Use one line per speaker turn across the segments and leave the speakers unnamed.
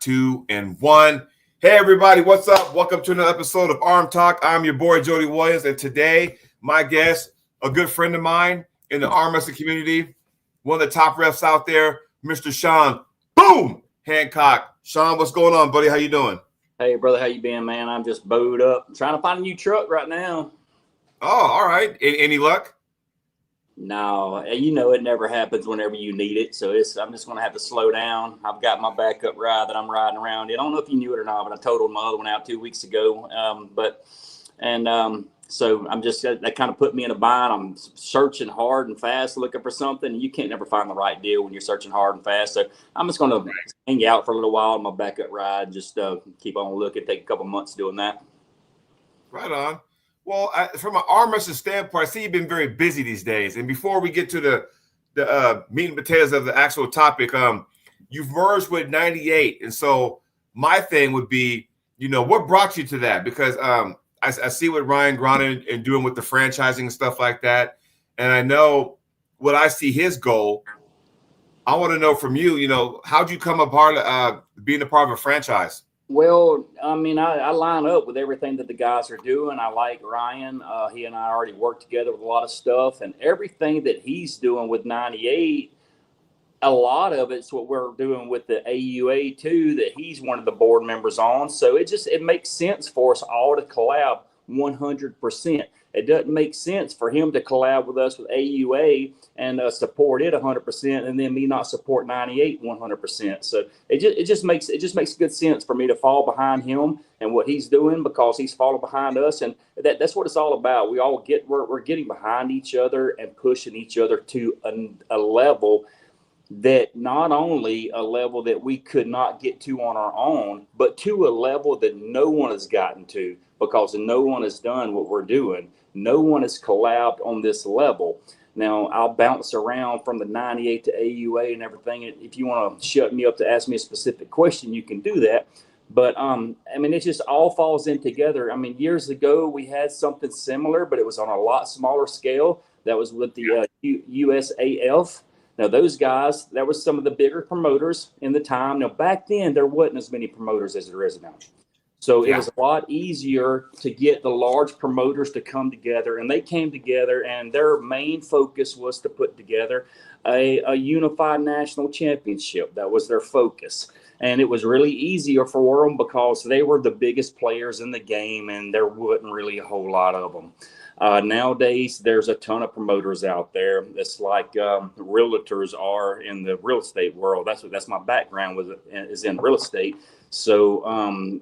2, and 1. Hey, everybody, what's up? Welcome to another episode of ArmTalk. I'm your boy, Jody Williams, and today, my guest, a good friend of mine in the arm wrestling community, one of the top refs out there, Mr. Sean, boom, Hancock. Sean, what's going on, buddy? How you doing?
Hey, brother, how you been, man? I'm just bowed up. I'm trying to find a new truck right now.
Oh, all right. Any luck?
No, you know it never happens whenever you need it. So I'm just going to have to slow down. I've got my backup ride that I'm riding around. I don't know if you knew it or not, but I totaled my other one out 2 weeks ago. So I'm just, that kind of put me in a bind. I'm searching hard and fast, looking for something. You can't never find the right deal when you're searching hard and fast. So I'm just going to hang out for a little while on my backup ride. Just keep on looking. Take a couple months doing that. Right
on. Well, from an arm wrestling standpoint, I see you've been very busy these days. And before we get to the meat and potatoes of the actual topic, you've merged with 98. And so my thing would be, what brought you to that? Because I see what Ryan Gronin and doing with the franchising and stuff like that. And I know what I see his goal. I want to know from you, how'd you come apart being a part of a franchise?
Well, I mean, I line up with everything that the guys are doing. I like Ryan. He and I already work together with a lot of stuff, and everything that he's doing with 98, a lot of it's what we're doing with the AUA too, that he's one of the board members on. So it makes sense for us all to collab 100%. It doesn't make sense for him to collab with us with AUA and support it 100%, and then me not support 98 100%. So it just makes good sense for me to fall behind him and what he's doing, because he's falling behind us, and that's what it's all about. We're getting behind each other and pushing each other to a level that not only a level that we could not get to on our own, but to a level that no one has gotten to, because no one has done what we're doing. No one has collabed on this level. Now, I'll bounce around from the 98 to AUA and everything. If you want to shut me up to ask me a specific question, you can do that. But, it just all falls in together. Years ago, we had something similar, but it was on a lot smaller scale. That was with the USAF. Now, those guys, that was some of the bigger promoters in the time. Now, back then, there wasn't as many promoters as there is now. So it was a lot easier to get the large promoters to come together, and they came together, and their main focus was to put together a unified national championship. That was their focus. And it was really easier for them because they were the biggest players in the game, and there wasn't really a whole lot of them. Nowadays, there's a ton of promoters out there. It's like realtors are in the real estate world. That's my background is in real estate. So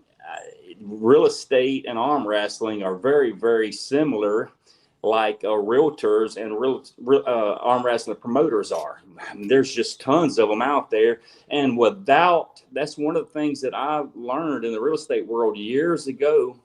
real estate and arm wrestling are very, very similar, like realtors and arm wrestling promoters are. There's just tons of them out there. And that's one of the things that I learned in the real estate world years ago,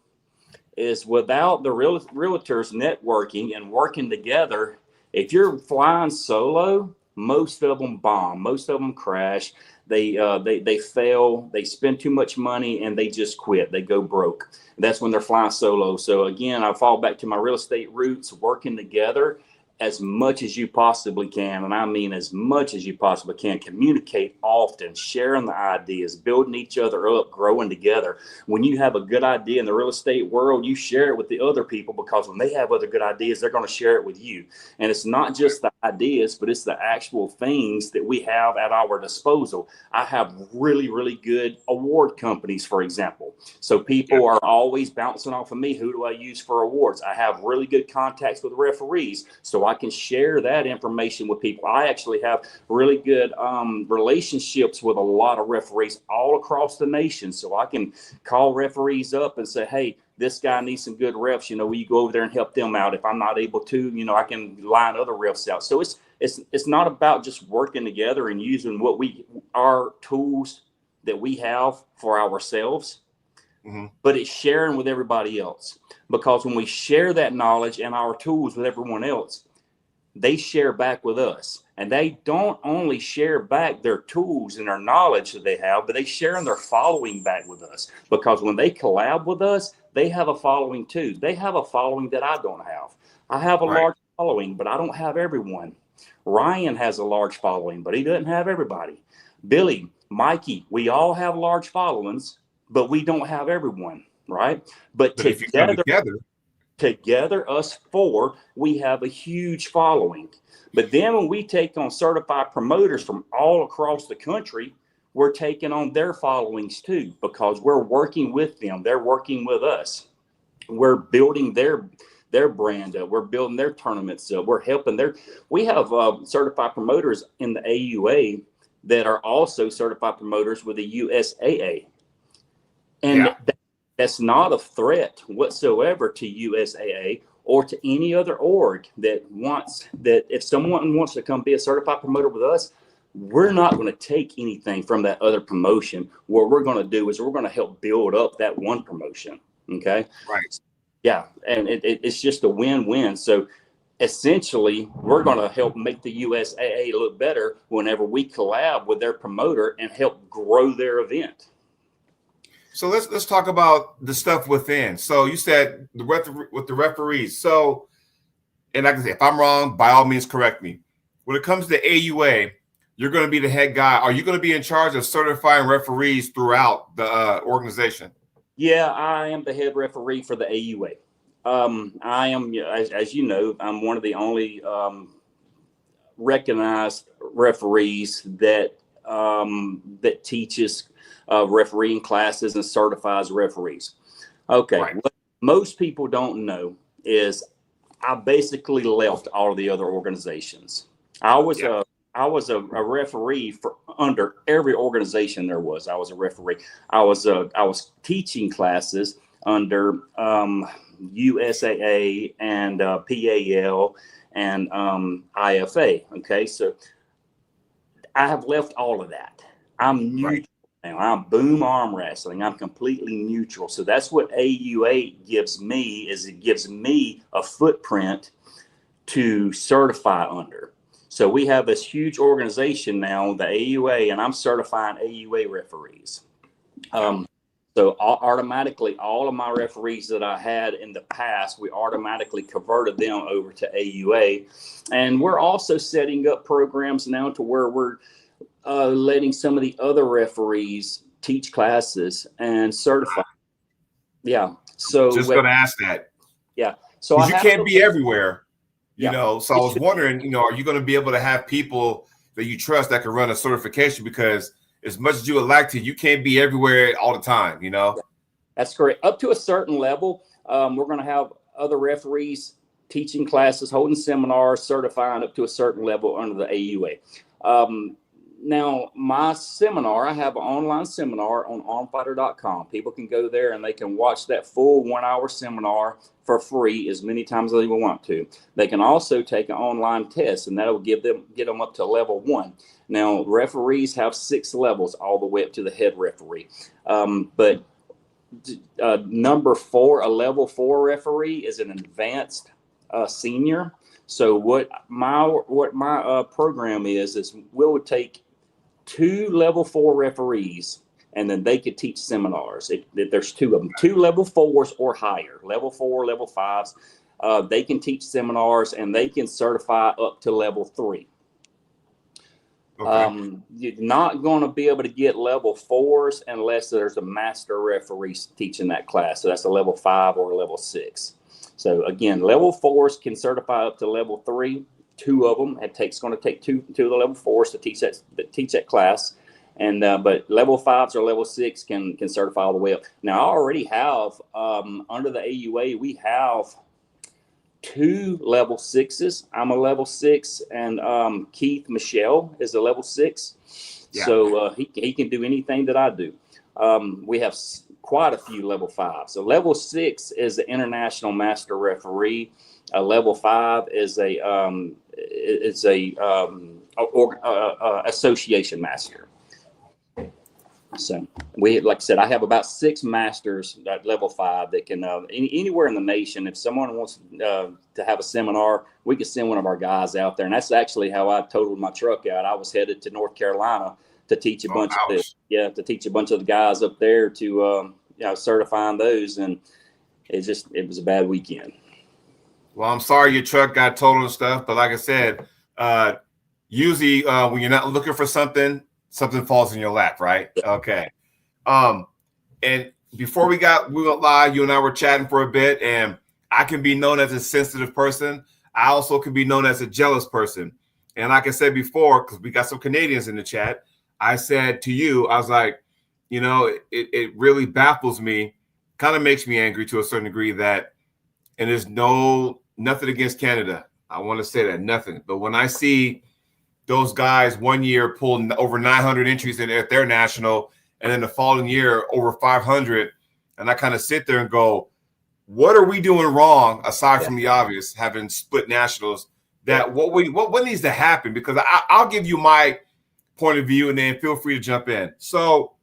is without the realtors networking and working together, if you're flying solo, most of them bomb, most of them crash. They fail, they spend too much money, and they just quit. They go broke. That's when they're flying solo. So again, I fall back to my real estate roots, working together as much as you possibly can. And I mean, as much as you possibly can. Communicate often, sharing the ideas, building each other up, growing together. When you have a good idea in the real estate world, you share it with the other people, because when they have other good ideas, they're going to share it with you. And it's not just the ideas, but it's the actual things that we have at our disposal. I have really, really good award companies, for example. So people are always bouncing off of me. Who do I use for awards? I have really good contacts with referees, so I can share that information with people. I actually have really good relationships with a lot of referees all across the nation. So I can call referees up and say, hey, this guy needs some good refs. Will you go over there and help them out? If I'm not able to, I can line other refs out. So it's not about just working together and using our tools that we have for ourselves. Mm-hmm. But it's sharing with everybody else, because when we share that knowledge and our tools with everyone else, they share back with us. And they don't only share back their tools and their knowledge that they have, but they share in their following back with us. Because when they collab with us, they have a following too. They have a following that I don't have. I have a large following, but I don't have everyone. Ryan has a large following, but he doesn't have everybody. Billy Mikey, we all have large followings, but we don't have everyone, right? But
But if you come
together, us four, we have a huge following. But then when we take on certified promoters from all across the country, we're taking on their followings too, because we're working with them. They're working with us. We're building their brand up. We're building their tournaments up. We're helping we have certified promoters in the AUA that are also certified promoters with the USAA. And that's not a threat whatsoever to USAA or to any other org that if someone wants to come be a certified promoter with us, we're not going to take anything from that other promotion. What we're going to do is we're going to help build up that one promotion. Okay.
Right.
Yeah. And it's just a win-win. So essentially, we're going to help make the USAA look better whenever we collab with their promoter and help grow their event.
So let's talk about the stuff within. So you said with the referees. So, and like I said, if I'm wrong, by all means, correct me. When it comes to AUA, you're going to be the head guy. Are you going to be in charge of certifying referees throughout the organization?
Yeah, I am the head referee for the AUA. I am, as you know, I'm one of the only recognized referees that teaches refereeing classes and certifies referees. Okay,
right.
What most people don't know is I basically left all of the other organizations. I was a referee for under every organization there was. I was a referee. I was teaching classes under USAA and PAL and IFA. Okay, so I have left all of that. I'm neutral now. I'm boom arm wrestling. I'm completely neutral. So that's what AUA gives me, is it gives me a footprint to certify under. So we have this huge organization now, the AUA, and I'm certifying AUA referees. So automatically, all of my referees that I had in the past, we automatically converted them over to AUA. And we're also setting up programs now to where we're letting some of the other referees teach classes and certify. Yeah. So
just going to ask that.
Yeah. So
you can't be everywhere, you know. So I was wondering, are you going to be able to have people that you trust that can run a certification? Because as much as you would like to, you can't be everywhere all the time,
That's correct. Up to a certain level, we're going to have other referees teaching classes, holding seminars, certifying up to a certain level under the AUA. Now, my seminar, I have an online seminar on armfighter.com. People can go there and they can watch that full 1 hour seminar for free as many times as they want to. They can also take an online test, and that'll get them up to level 1. Now, referees have 6 levels all the way up to the head referee. But number 4, a level 4 referee is an advanced senior. So what my program is we would take 2 level 4 referees, and then they could teach seminars. There's 2 of them, 2 level 4s or higher, level 4, level 5s. They can teach seminars and they can certify up to level 3. Okay. You're not going to be able to get level 4s unless there's a master referee teaching that class. So that's a level 5 or a level 6. So again, level 4s can certify up to level 3. 2 of them. It's going to take two of the level 4s to teach that class, and but level 5s or level 6 can certify all the way up. Now I already have under the AUA we have 2 level 6s. I'm a level 6, and Keith Michelle is a level 6. Yeah. So he can do anything that I do. We have quite a few level 5s. So level 6 is the international master referee. Level 5 is a association master. So like I said, I have about 6 masters at level 5 that can anywhere in the nation. If someone wants to have a seminar, we could send one of our guys out there, and that's actually how I totaled my truck out. I was headed to North Carolina to teach a bunch of the guys up there to certifying those, and it was a bad weekend.
Well, I'm sorry your truck got totaled and stuff, but like I said, usually when you're not looking for something, something falls in your lap, right? Okay. And before we went live, you and I were chatting for a bit, and I can be known as a sensitive person. I also can be known as a jealous person. And like I said before, because we got some Canadians in the chat, I said to you, I was like, it really baffles me, kind of makes me angry to a certain degree that, and there's nothing against Canada. I want to say that, nothing. But when I see those guys 1 year pull over 900 entries at their national, and then the following year over 500, and I kind of sit there and go, what are we doing wrong aside from the obvious, having split nationals? That what needs to happen? Because I'll give you my point of view, and then feel free to jump in. So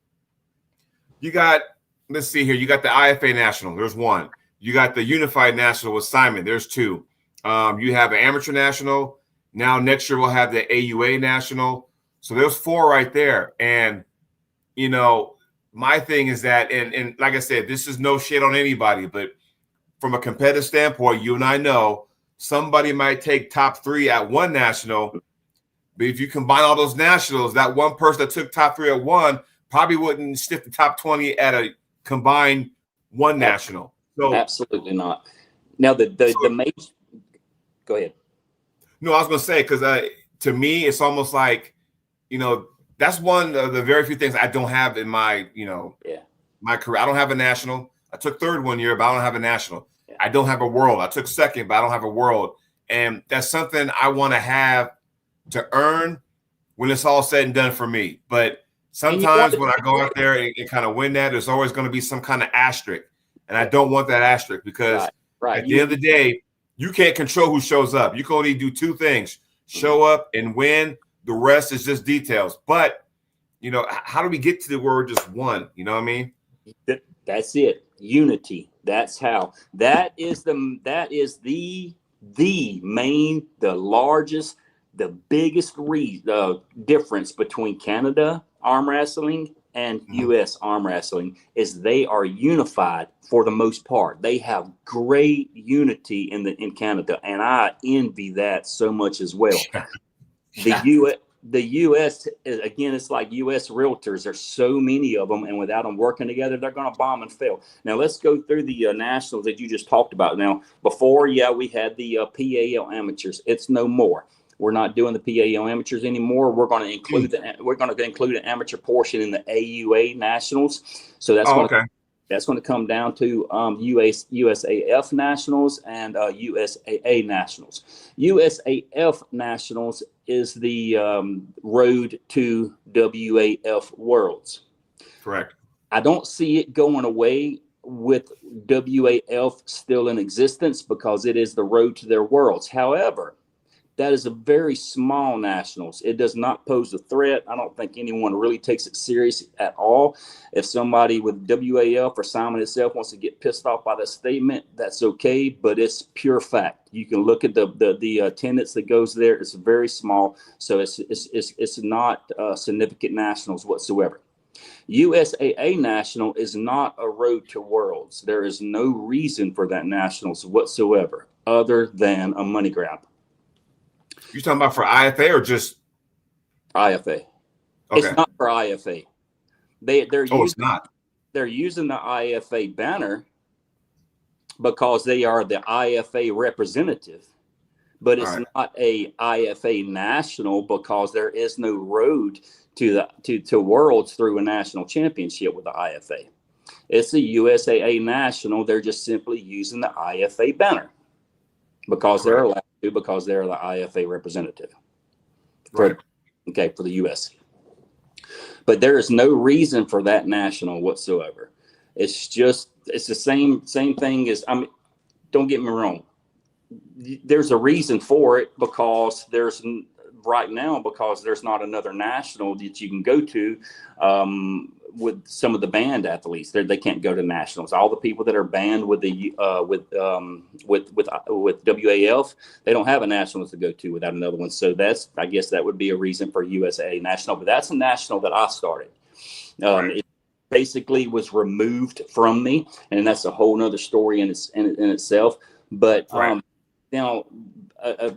you got, let's see here, you got the IFA national. There's one. You got the unified national with Simon. There's two. You have an amateur national. Now next year we'll have the AUA national. So there's four right there. And my thing is that, and like I said, this is no shit on anybody, but from a competitive standpoint, you and I know somebody might take top three at one national, but if you combine all those nationals, that one person that took top three at one probably wouldn't stick the top 20 at a combined one national. So
absolutely not. Now the major. Go ahead.
No, I was going to say, because to me, it's almost like, that's one of the very few things I don't have in my, my career. I don't have a national. I took third 1 year, but I don't have a national. Yeah. I don't have a world. I took second, but I don't have a world. And that's something I want to have to earn when it's all said and done for me. But sometimes when I go out there and kind of win that, there's always going to be some kind of asterisk. And I don't want that asterisk because at the end of the day, you can't control who shows up. You can only do two things: show up and win. The rest is just details. But, how do we get to the word just one? You know what I mean?
That's it. Unity. That's how. That is the main, the largest, the biggest difference between Canada arm wrestling and U.S. arm wrestling is they are unified for the most part. They have great unity in Canada, and I envy that so much as well. The U.S. again, it's like U.S. realtors. There's so many of them, and without them working together, they're going to bomb and fail. Now, let's go through the nationals that you just talked about. Now, before, we had the PAL amateurs. It's no more. We're not doing the PAL amateurs anymore. We're going to include an amateur portion in the AUA nationals. So that's that's going to come down to USAF nationals and USAA nationals. USAF nationals is the road to WAF worlds.
Correct.
I don't see it going away with WAF still in existence because it is the road to their worlds. However, that is a very small nationals. It does not pose a threat. I don't think anyone really takes it serious at all. If somebody with WAF or Simon itself wants to get pissed off by that statement, that's okay, but it's pure fact. You can look at the attendance that goes there. It's very small, so it's not significant nationals whatsoever. USAA national is not a road to worlds. There is no reason for that nationals whatsoever other than a money grab.
You talking about for IFA or just
IFA? Okay. It's not for IFA.
It's not.
They're using the IFA banner because they are the IFA representative, but it's not a IFA national because there is no road to worlds through a national championship with the IFA. It's a USAA national. They're just simply using the IFA banner because they're allowed to, because they're the IFA representative for the US. But there is no reason for that national whatsoever. It's the same thing as, don't get me wrong. There's a reason for it because there's not another national that you can go to with some of the banned athletes. They can't go to nationals. All the people that are banned with the with WAF, they don't have a nationals to go to without another one. So I guess that would be a reason for USA national. But that's a national that I started. It basically was removed from me, and that's a whole nother story in itself. But Now,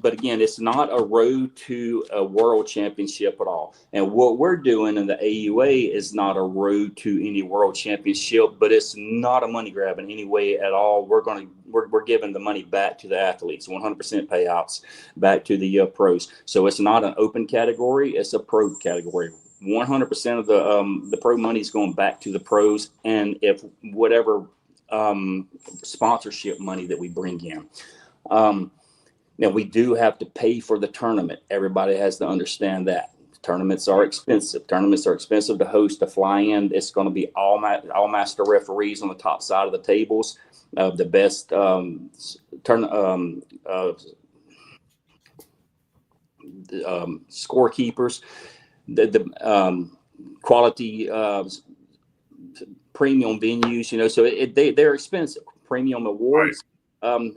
but again, it's not a road to a world championship at all. And what we're doing in the AUA is not a road to any world championship, but it's not a money grab in any way at all. We're giving the money back to the athletes, 100% payouts back to the pros. So it's not an open category; it's a pro category. 100% of the pro money is going back to the pros, and if whatever sponsorship money that we bring in. Now, we do have to pay for the tournament. Everybody has to understand that. Tournaments are expensive. Tournaments are expensive to host, to fly in. It's going to be all master referees on the top side of the tables, the best scorekeepers, the quality premium venues. So they're expensive. Premium awards.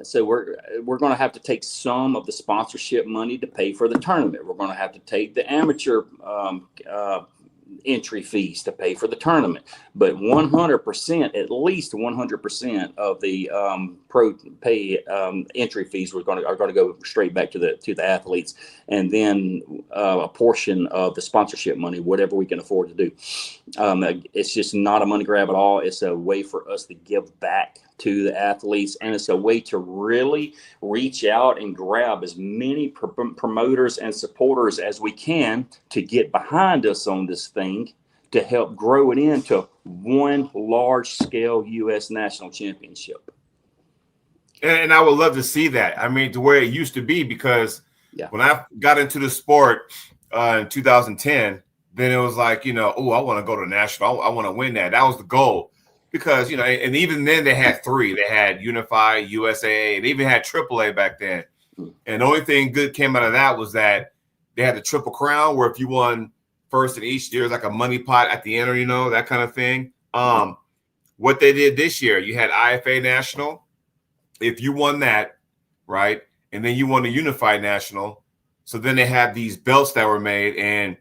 So we're going to have to take some of the sponsorship money to pay for the tournament. We're going to have to take the amateur entry fees to pay for the tournament. But 100%, at least 100% of the pro pay entry fees are going to go straight back to the athletes, and then a portion of the sponsorship money, whatever we can afford to do. It's just not a money grab at all. It's a way for us to give back to the athletes, and it's a way to really reach out and grab as many promoters and supporters as we can to get behind us on this thing to help grow it into one large-scale U.S. national championship.
And I would love to see that. I mean, to where it used to be, because when I got into the sport in 2010, then it was like, oh, I want to go to national. I want to win that. That was the goal. Because, and even then they had three. They had Unified, USAA, and they even had AAA back then. And the only thing good came out of that was that they had the Triple Crown, where if you won first in each year, like a money pot at the end, or, that kind of thing. What they did this year, you had IFA National. If you won that, right, and then you won the Unified National, so then they had these belts that were made, and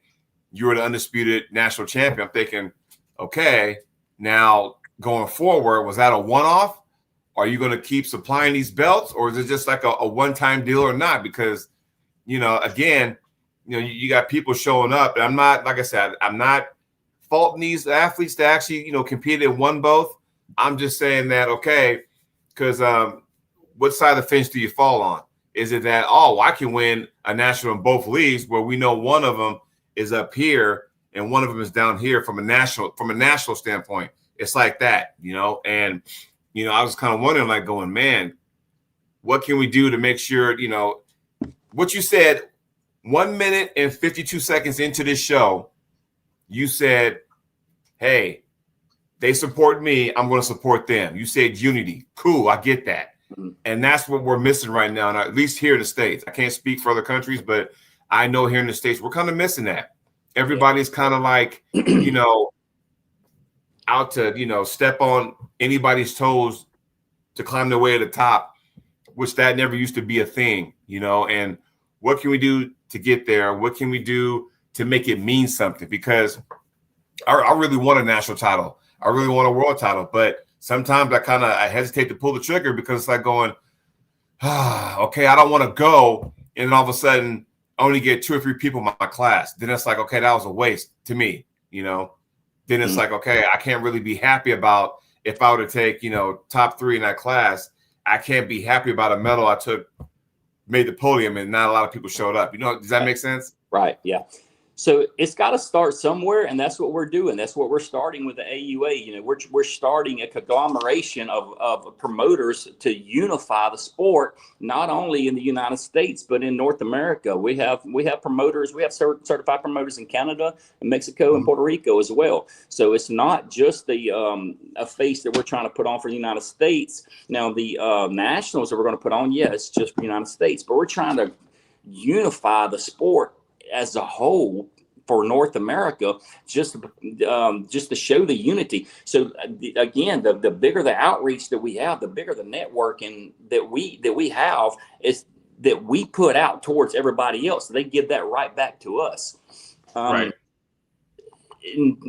you were the undisputed national champion. I'm thinking, okay, now – going forward, was that a one-off? Are you going to keep supplying these belts, or is it just like a one-time deal or not? Because, again, you got people showing up, and I'm not, like I said, I'm not faulting these athletes that actually, competed and won both. I'm just saying that, okay, because what side of the fence do you fall on? Is it that, I can win a national in both leagues, where we know one of them is up here and one of them is down here from a national standpoint? It's like that, and, I was kind of wondering, like, going, man, what can we do to make sure, what you said 1 minute and 52 seconds into this show, you said, hey, they support me, I'm going to support them. You said unity. Cool, I get that. And that's what we're missing right now, and at least here in the States. I can't speak for other countries, but I know here in the States, we're kind of missing that. Everybody's kind of like, out to, step on anybody's toes to climb their way to the top, which that never used to be a thing, and what can we do to get there? What can we do to make it mean something? Because I really want a national title. I really want a world title, but sometimes I hesitate to pull the trigger, because it's like going, okay, I don't want to go. And then all of a sudden I only get 2 or 3 people in my class. Then it's like, okay, that was a waste to me, Then it's like, okay, I can't really be happy about if I were to take, top 3 in that class. I can't be happy about a medal I made the podium, and not a lot of people showed up. Does that make sense?
Right. Yeah. So it's got to start somewhere, and that's what we're doing. That's what we're starting with the AUA. We're starting a conglomeration of promoters to unify the sport, not only in the United States but in North America. We have promoters. We have certified promoters in Canada and Mexico and Puerto Rico as well. So it's not just the a face that we're trying to put on for the United States. Now the nationals that we're going to put on, it's just for the United States, but we're trying to unify the sport as a whole for North America, just to show the unity. So again, the bigger the outreach that we have, the bigger the networking that we have, is that we put out towards everybody else. So they give that right back to us.
Right.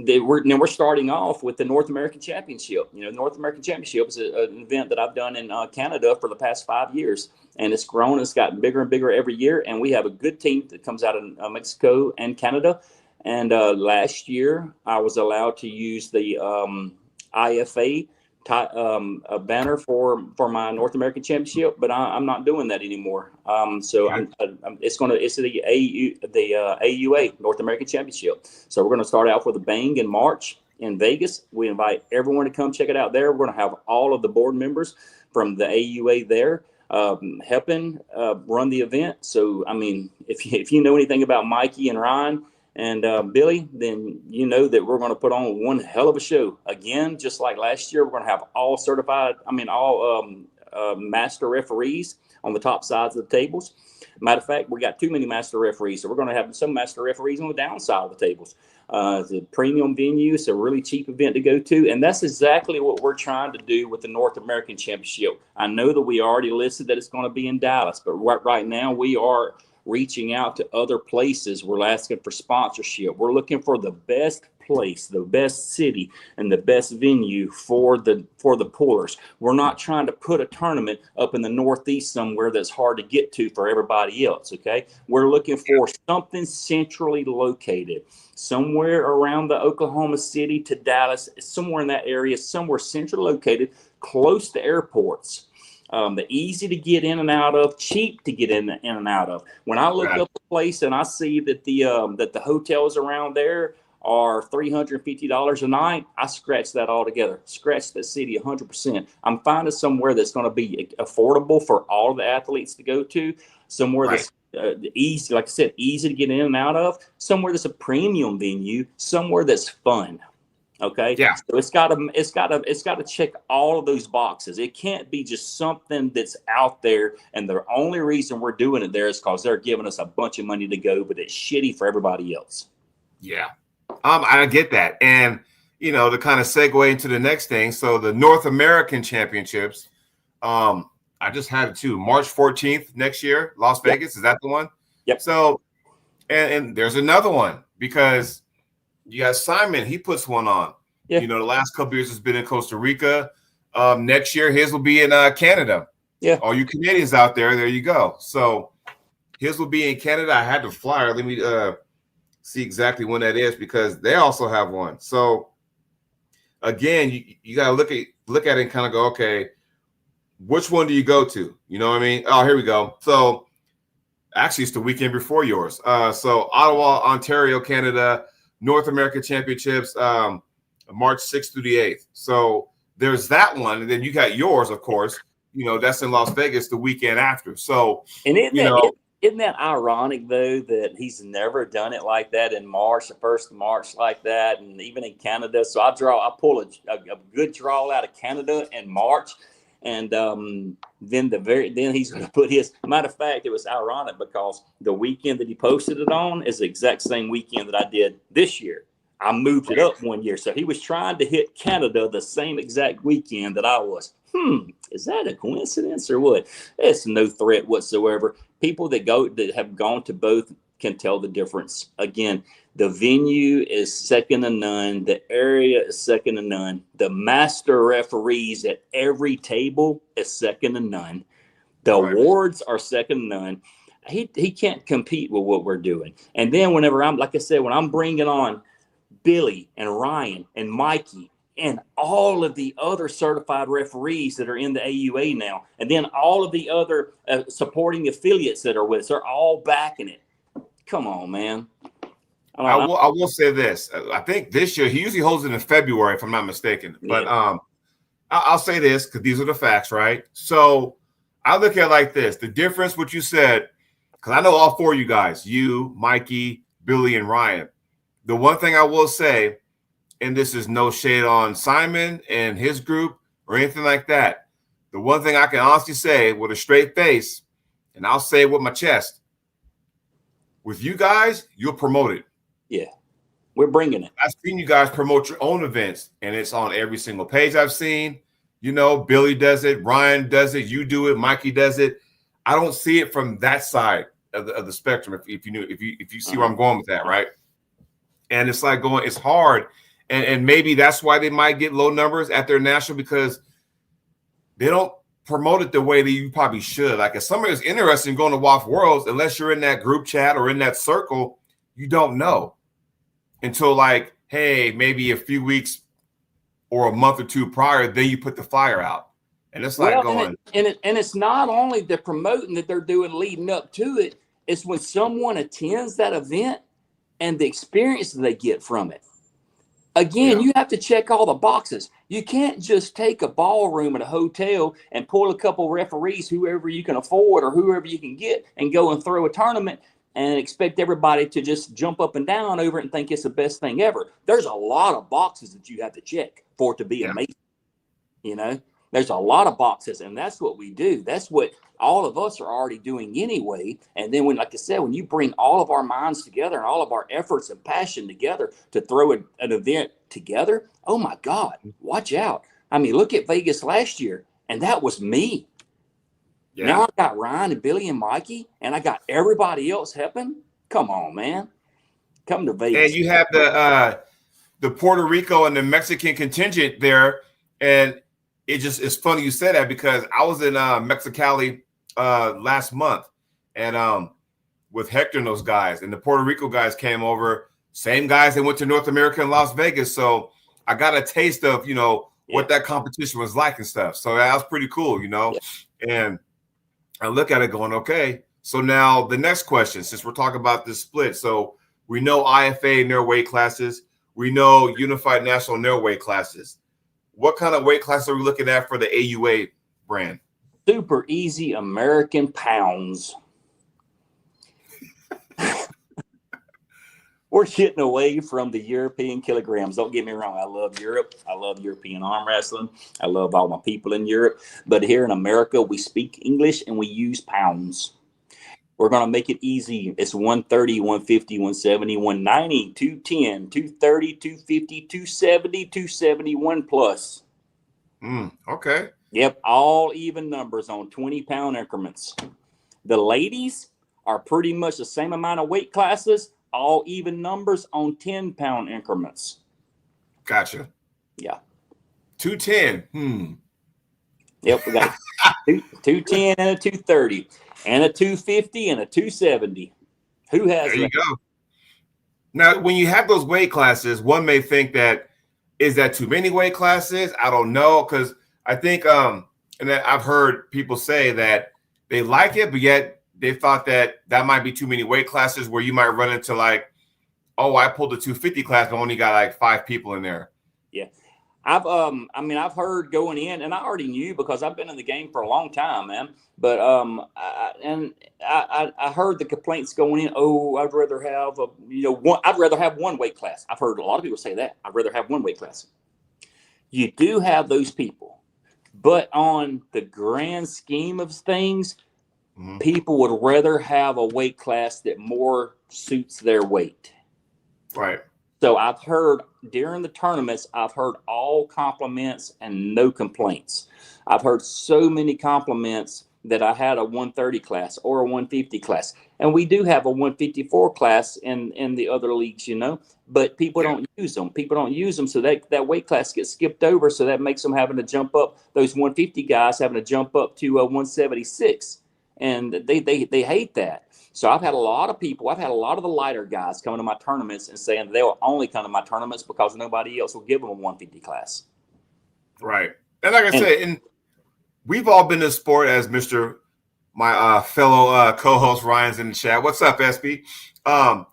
we're starting off with the North American Championship. North American Championship is an event that I've done in Canada for the past 5 years, and it's grown. It's gotten bigger and bigger every year, and we have a good team that comes out of Mexico and Canada. And last year, I was allowed to use the IFA a banner for my North American Championship, but I'm not doing that anymore. So it's the AUA North American Championship. So we're going to start out with a bang in March in Vegas. We invite everyone to come check it out there. We're going to have all of the board members from the AUA there helping run the event. So, I mean, if you know anything about Mikey and Ryan and Billy, then you know that we're going to put on one hell of a show. Again, just like last year, we're going to have all master referees on the top sides of the tables. Matter of fact, we got too many master referees, so we're going to have some master referees on the downside of the tables. It's a premium venue. It's a really cheap event to go to, and that's exactly what we're trying to do with the North American Championship. I know that we already listed that it's going to be in Dallas, but right now we are reaching out to other places. We're asking for sponsorship. We're looking for the best place, the best city, and the best venue for the pullers. We're not trying to put a tournament up in the Northeast somewhere that's hard to get to for everybody else. Okay, we're looking for something centrally located, somewhere around the Oklahoma City to Dallas, somewhere in that area, somewhere centrally located, close to airports. The easy to get in and out of, cheap to get in and out of. When I look up the place and I see that the hotels around there are $350 a night, I scratch that all together. Scratch the city 100%. I'm finding somewhere that's going to be affordable for all the athletes to go to. Somewhere that's easy, like I said, easy to get in and out of. Somewhere that's a premium venue. Somewhere that's fun. Okay.
Yeah.
So it's got to check all of those boxes. It can't be just something that's out there, and the only reason we're doing it there is because they're giving us a bunch of money to go, but it's shitty for everybody else.
Yeah. I get that. And to kind of segue into the next thing. So the North American Championships, I just had it too. March 14th next year, Las Vegas. Is that the one?
Yep.
So, and there's another one because you got Simon, he puts one on. Yeah. The last couple of years has been in Costa Rica. Next year, his will be in Canada.
Yeah.
All you Canadians out there you go. So his will be in Canada. I had the flyer. Let me see exactly when that is because they also have one. So again, you got to look at it and kind of go, okay, which one do you go to? You know what I mean? Oh, here we go. So actually, it's the weekend before yours. So Ottawa, Ontario, Canada, North American Championships, March 6th through the 8th. So there's that one. And then you got yours, of course. That's in Las Vegas the weekend after. So,
and isn't that ironic, though, that he's never done it like that in March, the 1st of March like that, and even in Canada. So I pull a good draw out of Canada in March. And then he's going to put his. Matter of fact, it was ironic because the weekend that he posted it on is the exact same weekend that I did this year. I moved it up 1 year, so he was trying to hit Canada the same exact weekend that I was. Is that a coincidence or what? It's no threat whatsoever. People that have gone to both can tell the difference. Again, the venue is second to none. The area is second to none. The master referees at every table is second to none. The awards are second to none. He can't compete with what we're doing. And then whenever when I'm bringing on Billy and Ryan and Mikey and all of the other certified referees that are in the AUA now, and then all of the other supporting affiliates that are with us, they're all backing it. Come on, man.
I will say this. I think this year he usually holds it in February, if I'm not mistaken. But I'll say this because these are the facts, right? So I look at it like this: the difference, what you said, because I know all four of you guys, you, Mikey, Billy, and Ryan. The one thing I will say, and this is no shade on Simon and his group or anything like that. The one thing I can honestly say with a straight face, and I'll say it with my chest, with you guys, you'll promote it.
Yeah, we're bringing it.
I've seen you guys promote your own events, and it's on every single page I've seen. Billy does it, Ryan does it, you do it, Mikey does it. I don't see it from that side of the spectrum. If you see where I'm going with that, right? And it's like it's hard. And maybe that's why they might get low numbers at their national, because they don't promote it the way that you probably should. Like if somebody is interested in going to WAF Worlds, unless you're in that group chat or in that circle, you don't know until like, hey, maybe a few weeks or a month or two prior, then you put the flyer out. And it's like
and it's not only the promoting that they're doing leading up to it, it's when someone attends that event and the experience that they get from it. Again, you have to check all the boxes. You can't just take a ballroom at a hotel and pull a couple referees, whoever you can afford or whoever you can get, and go and throw a tournament and expect everybody to just jump up and down over it and think it's the best thing ever. There's a lot of boxes that you have to check for it to be amazing. You know, there's a lot of boxes, and that's what we do. That's what all of us are already doing anyway. And then when, like I said, when you bring all of our minds together and all of our efforts and passion together to throw an event together, oh my God, watch out. I mean, look at Vegas last year, and that was me. Yeah. Now I got Ryan and Billy and Mikey, and I got everybody else helping. Come on, man. Come to Vegas.
And you have the Puerto Rico and the Mexican contingent there. And it's funny you said that, because I was in Mexicali last month, and with Hector and those guys, and the Puerto Rico guys came over, same guys that went to North America and Las Vegas. So I got a taste of, what that competition was like and stuff. So that was pretty cool, and I look at it going, okay, so now the next question, since we're talking about this split. So we know IFA in their weight classes. We know Unified National in their weight classes. What kind of weight class are we looking at for the AUA brand?
Super easy American pounds. We're getting away from the European kilograms. Don't get me wrong. I love Europe. I love European arm wrestling. I love all my people in Europe. But here in America, we speak English and we use pounds. We're going to make it easy. It's 130, 150, 170, 190, 210, 230, 250, 270, 271 plus.
Okay.
Yep. All even numbers on 20-pound increments. The ladies are pretty much the same amount of weight classes, all even numbers on 10-pound increments.
Gotcha.
Yeah.
210.
Yep. We got 210 and a 230 and a 250 and a 270. Who has
There you go. Now, when you have those weight classes, one may think that, is that too many weight classes? I don't know, because I think, and I've heard people say that they like it, but yet they thought that might be too many weight classes, where you might run into like, oh, I pulled a 250 class, but only got like 5 people in there.
Yeah. I've heard going in, and I already knew because I've been in the game for a long time, man. But I heard the complaints going in. Oh, I'd rather have I'd rather have one weight class. I've heard a lot of people say that. I'd rather have one weight class. You do have those people, but on the grand scheme of things, people would rather have a weight class that more suits their weight.
Right.
So I've heard during the tournaments, I've heard all compliments and no complaints. I've heard so many compliments that I had a 130 class or a 150 class. And we do have a 154 class in the other leagues, but people don't use them. People don't use them. So that weight class gets skipped over. So that makes them having to jump up, those 150 guys having to jump up to 176. And they hate that. So I've had a lot of people, I've had a lot of the lighter guys coming to my tournaments and saying they'll only come to my tournaments because nobody else will give them a 150 class.
Right. And like I said, and we've all been in sport, as my fellow co-host Ryan's in the chat. What's up, SB? And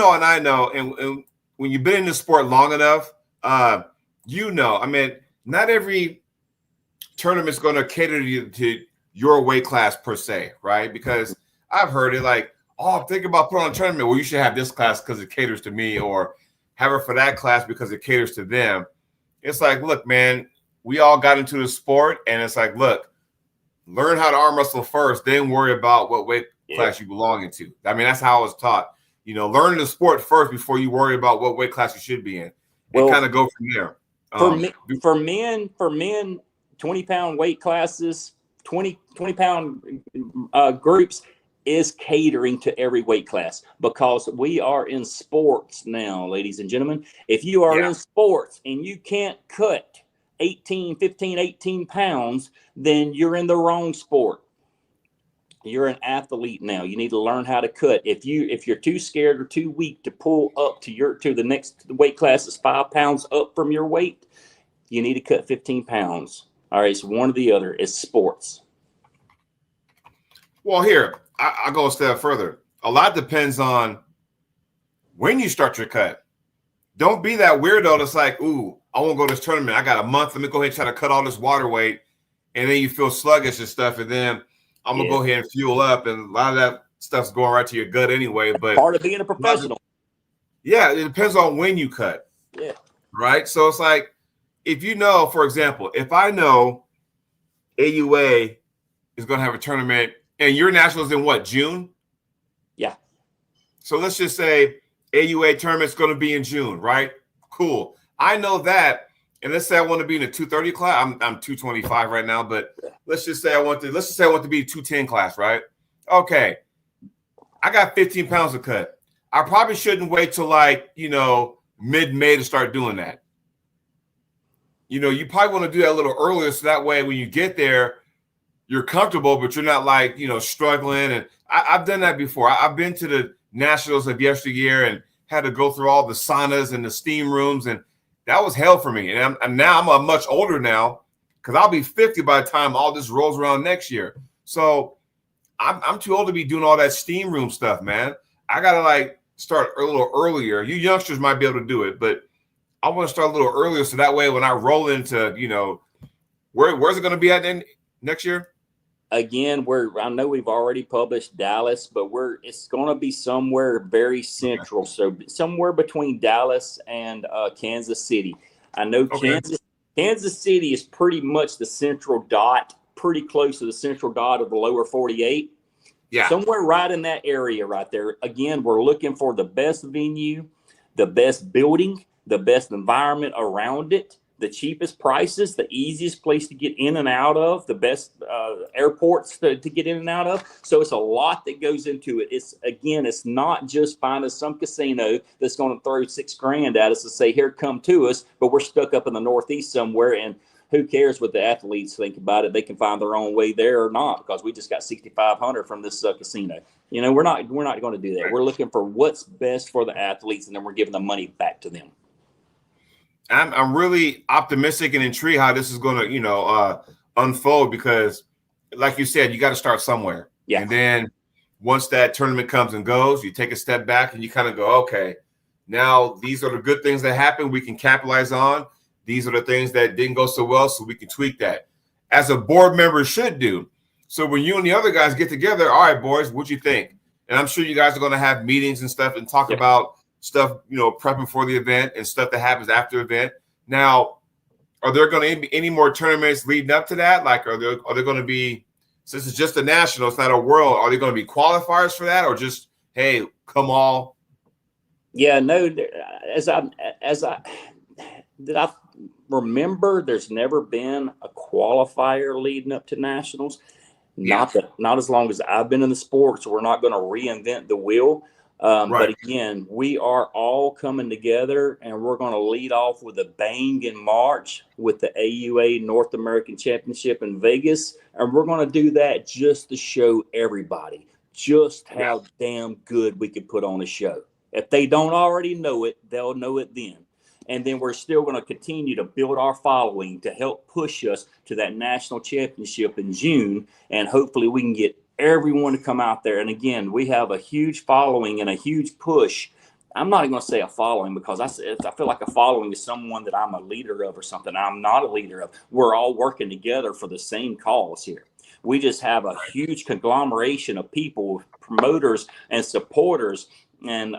I know, and when you've been in the sport long enough, I mean, not every tournament's going to cater to your weight class per se, right? Because I've heard it like, oh, I'm thinking about putting on a tournament. Well, you should have this class because it caters to me, or have it for that class because it caters to them. It's like, look, man, we all got into the sport, and it's like, look, learn how to arm wrestle first, then worry about what weight class you belong into. I mean, that's how I was taught. Learn the sport first before you worry about what weight class you should be in, and kind of go from there.
For men, 20-pound weight classes, 20-pound groups, is catering to every weight class, because we are in sports now, ladies and gentlemen. If you are in sports and you can't cut 18 pounds, then you're in the wrong sport. You're an athlete now. You need to learn how to cut. If you're too scared or too weak to pull up to the next weight class is 5 pounds up from your weight, you need to cut 15 pounds. All right, it's one or the other. It's sports.
Well, here, I'll go a step further. A lot depends on when you start your cut. Don't be that weirdo that's like, ooh, I won't go to this tournament. I got a month. Let me go ahead and try to cut all this water weight. And then you feel sluggish and stuff. And then I'm going to go ahead and fuel up. And a lot of that stuff's going right to your gut anyway. But
part of being a professional.
Yeah, it depends on when you cut.
Yeah.
Right? So it's like, if you know, for example, if I know AUA is going to have a tournament and your nationals in what, June?
Yeah.
So let's just say AUA tournament's going to be in June, right? Cool. I know that. And let's say I want to be in the 230 class. I'm 225 right now, but let's just say I want to be 210 class, right? Okay. I got 15 pounds to cut. I probably shouldn't wait till mid-May to start doing that. You probably want to do that a little earlier, so that way when you get there, you're comfortable, but you're not struggling. And I've done that before. I've been to the nationals of yesteryear and had to go through all the saunas and the steam rooms, and that was hell for me. And I'm much older now, because I'll be 50 by the time all this rolls around next year. So I'm too old to be doing all that steam room stuff, man. I gotta start a little earlier. You youngsters might be able to do it, but I want to start a little earlier, so that way when I roll into, where's it going to be at then next year?
Again, I know we've already published Dallas, but it's going to be somewhere very central. So somewhere between Dallas and Kansas City. I know Kansas City is pretty much the central dot, pretty close to the central dot of the lower 48. Yeah. Somewhere right in that area right there. Again, we're looking for the best venue, the best building, the best environment around it, the cheapest prices, the easiest place to get in and out of, the best airports to get in and out of. So it's a lot that goes into it. It's not just finding some casino that's going to throw $6,000 at us and say, here, come to us, but we're stuck up in the Northeast somewhere, and who cares what the athletes think about it? They can find their own way there or not, because we just got $6,500 from this casino. We're not going to do that. We're looking for what's best for the athletes, and then we're giving the money back to them.
I'm really optimistic and intrigued how this is going to, unfold, because like you said, you got to start somewhere. Yeah. And then once that tournament comes and goes, you take a step back and you kind of go, okay, now these are the good things that happen we can capitalize on. These are the things that didn't go so well, so we can tweak that, as a board member should do. So when you and the other guys get together, all right, boys, what you think? And I'm sure you guys are going to have meetings and stuff and talk about stuff, prepping for the event and stuff that happens after the event. Now, are there going to be any more tournaments leading up to that? Are there going to be, since it's just a national, it's not a world, are there going to be qualifiers for that, or just, hey, come all?
Yeah, no, as I remember, there's never been a qualifier leading up to nationals. Not as long as I've been in the sport, so we're not going to reinvent the wheel. But again, we are all coming together, and we're going to lead off with a bang in March with the AUA North American Championship in Vegas. And we're going to do that just to show everybody just how damn good we could put on a show. If they don't already know it, they'll know it then. And then we're still going to continue to build our following to help push us to that national championship in June. And hopefully we can get everyone to come out there. And again, we have a huge following and a huge push. I'm not even going to say a following, because I feel like a following is someone that I'm a leader of or something. I'm not a leader of. We're all working together for the same cause here. We just have a huge conglomeration of people, promoters and supporters and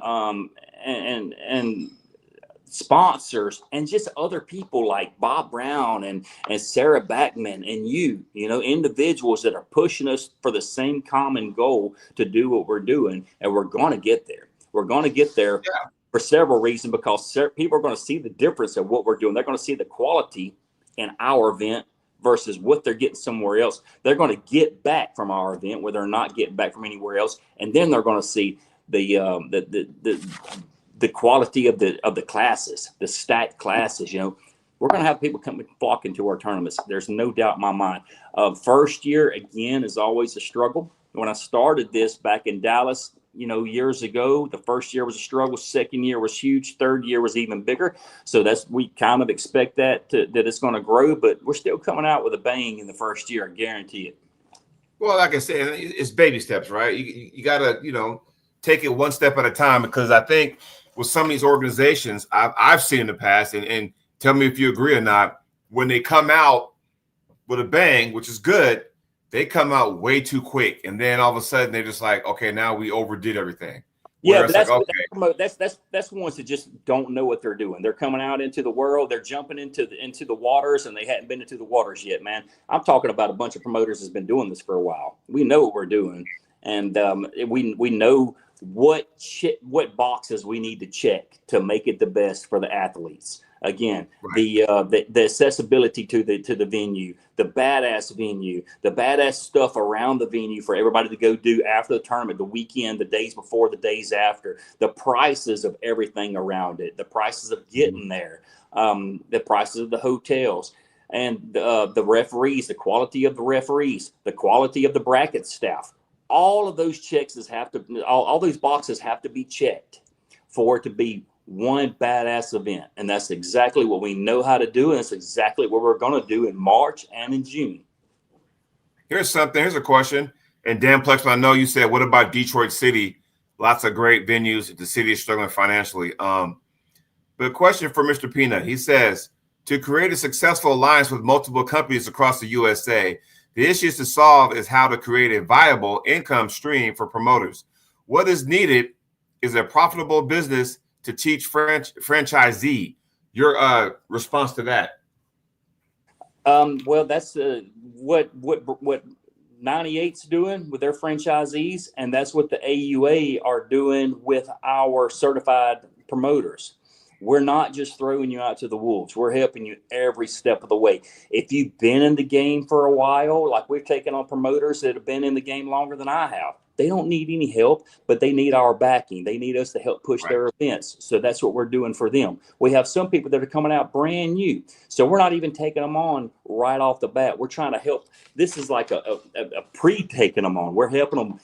sponsors, and just other people like Bob Brown and Sarah Backman and individuals that are pushing us for the same common goal to do what we're doing. And we're going to get there. We're going to get there for several reasons, because people are going to see the difference of what we're doing. They're going to see the quality in our event versus what they're getting somewhere else. They're going to get back from our event where they're not getting back from anywhere else, and then they're going to see the quality of the classes, the stacked classes. We're going to have people come flocking to our tournaments. There's no doubt in my mind. First year, again, is always a struggle. When I started this back in Dallas, years ago, the first year was a struggle. Second year was huge. Third year was even bigger. So we kind of expect that it's going to grow, but we're still coming out with a bang in the first year. I guarantee it.
Well, like I said, it's baby steps, right? You got to, take it one step at a time, because I think with some of these organizations I've seen in the past, and tell me if you agree or not, when they come out with a bang, which is good, they come out way too quick. And then all of a sudden they're just like, okay, now we overdid everything.
Yeah, but that's ones that just don't know what they're doing. They're coming out into the world. They're jumping into the waters, and they hadn't been into the waters yet, man. I'm talking about a bunch of promoters that's been doing this for a while. We know what we're doing, and we know what boxes we need to check to make it the best for the athletes. Again, right. the accessibility to the venue, the badass stuff around the venue for everybody to go do after the tournament, the weekend, the days before, the days after, the prices of everything around it, the prices of getting there, the prices of the hotels, and the referees, the quality of the referees, the quality of the bracket staff. All of those all those boxes have to be checked for it to be one badass event. And that's exactly what we know how to do. And it's exactly what we're going to do in March and in June.
Here's a question. And Dan Plexman, I know you said, what about Detroit City? Lots of great venues. The city is struggling financially. But a question for Mr. Peanut. He says, to create a successful alliance with multiple companies across the USA, the issues to solve is how to create a viable income stream for promoters. What is needed is a profitable business to teach franchisee. Your response to that?
Well, that's what 98's doing with their franchisees, and that's what the AUA are doing with our certified promoters. We're not just throwing you out to the wolves. We're helping you every step of the way. If you've been in the game for a while, like we've taken on promoters that have been in the game longer than I have, they don't need any help, but they need our backing. They need us to help push their events. So that's what we're doing for them. We have some people that are coming out brand new. So we're not even taking them on right off the bat. We're trying to help. This is like a pre-taking them on. We're helping them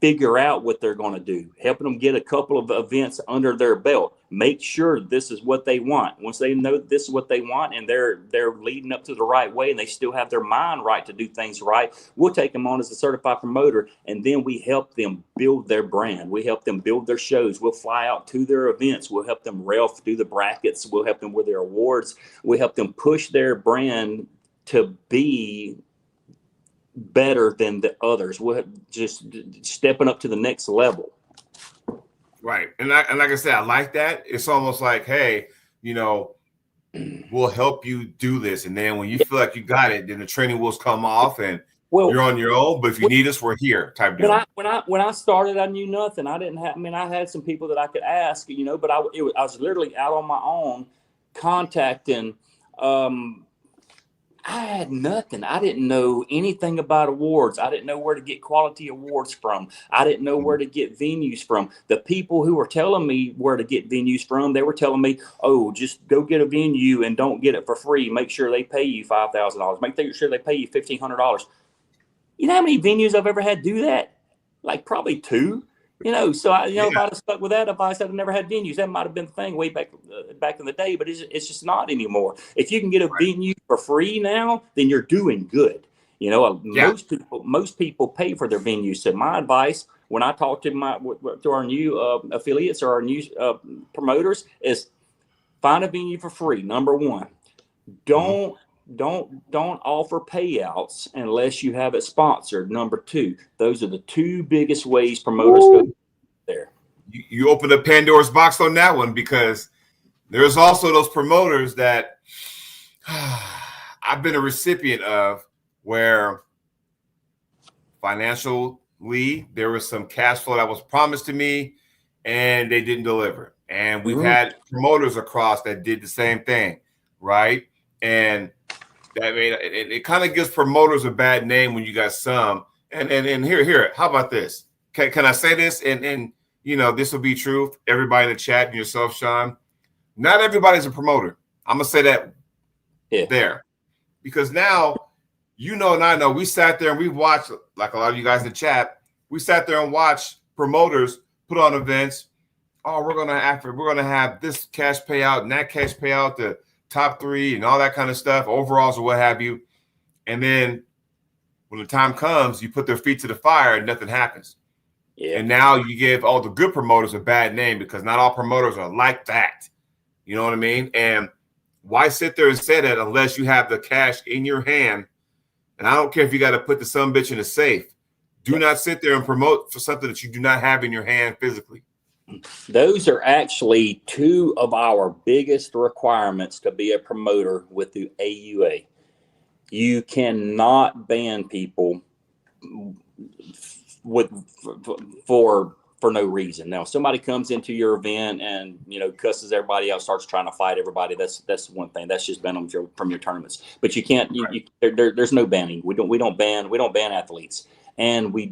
figure out what they're going to do, helping them get a couple of events under their belt, make sure this is what they want. Once they know this is what they want and they're leading up to the right way and they still have their mind right to do things right, we'll take them on as a certified promoter, and then we help them build their brand. We help them build their shows. We'll fly out to their events. We'll help them do the brackets. We'll help them with their awards. We help them push their brand to be better than the others. We're just stepping up to the next level.
Right. And like I said, I like that. It's almost like, hey, we'll help you do this. And then when you feel like you got it, then the training wheels come off and you're on your own. But if you need us, we're here type deal.
When I started, I knew nothing. I didn't have, I had some people that I could ask, but I was literally out on my own contacting, I had nothing. I didn't know anything about awards. I didn't know where to get quality awards from. I didn't know where to get venues from. The people who were telling me where to get venues from, they were telling me, oh, just go get a venue and don't get it for free. Make sure they pay you $5,000. Make sure they pay you $1,500. You know how many venues I've ever had do that? Like probably 2. So if I'd have stuck with that advice, I'd have never had venues. That might have been the thing way back in the day, but it's just not anymore. If you can get a venue for free now, then you're doing good. Most people pay for their venues. So my advice when I talk to our new affiliates or our new promoters is find a venue for free. Number one, don't offer payouts unless you have it sponsored. Number 2, those are the 2 biggest ways promoters go there.
You open a Pandora's box on that one, because there's also those promoters that I've been a recipient of where financially there was some cash flow that was promised to me and they didn't deliver. And we've had promoters across that did the same thing, right? And I mean, it kind of gives promoters a bad name when you got some. And here, how about this? Can I say this? And you know, this will be true. Everybody in the chat and yourself, Sean. Not everybody's a promoter. I'm gonna say that there, because now you know and I know we sat there and we watched, like a lot of you guys in the chat. We sat there and watched promoters put on events. Oh, we're gonna have this cash payout and that cash payout, the top 3 and all that kind of stuff, overalls or what have you. And then when the time comes, you put their feet to the fire and nothing happens. Yeah. And now you give all the good promoters a bad name because not all promoters are like that. You know what I mean? And why sit there and say that unless you have the cash in your hand? And I don't care if you got to put the sumbitch in a safe. Do not sit there and promote for something that you do not have in your hand physically.
Those are actually 2 of our biggest requirements to be a promoter with the AUA. You cannot ban people for no reason. Now, if somebody comes into your event and, you know, cusses everybody out, starts trying to fight everybody, that's one thing. That's just ban them from your tournaments. But you can't. There's no banning. We don't ban athletes, and we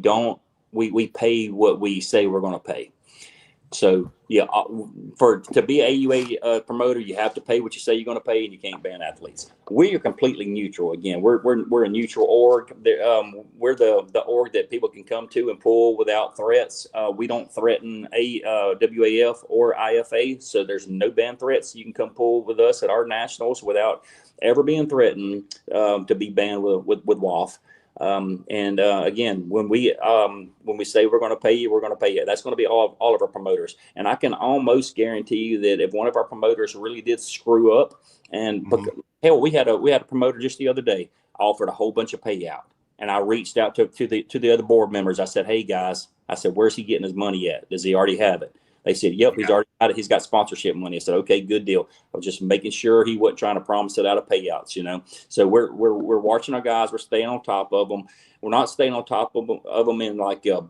pay what we say we're going to pay. So yeah, to be a AUA promoter, you have to pay what you say you're going to pay, and you can't ban athletes. We are completely neutral. Again, we're a neutral org. We're the org that people can come to and pull without threats. We don't threaten WAF or IFA, so there's no ban threats. You can come pull with us at our nationals without ever being threatened to be banned with WAF. Again, when we say we're going to pay you, we're going to pay you. That's going to be all of our promoters. And I can almost guarantee you that if one of our promoters really did screw up, and hell, we had a promoter just the other day offered a whole bunch of payout, and I reached out to the other board members. I said, hey guys, where's he getting his money at? Does he already have it? They said, yep, he's already got it. He's got sponsorship money. I said, okay, good deal. I was just making sure he wasn't trying to promise it out of payouts, you know. So we're watching our guys. We're staying on top of them. We're not staying on top of them in like a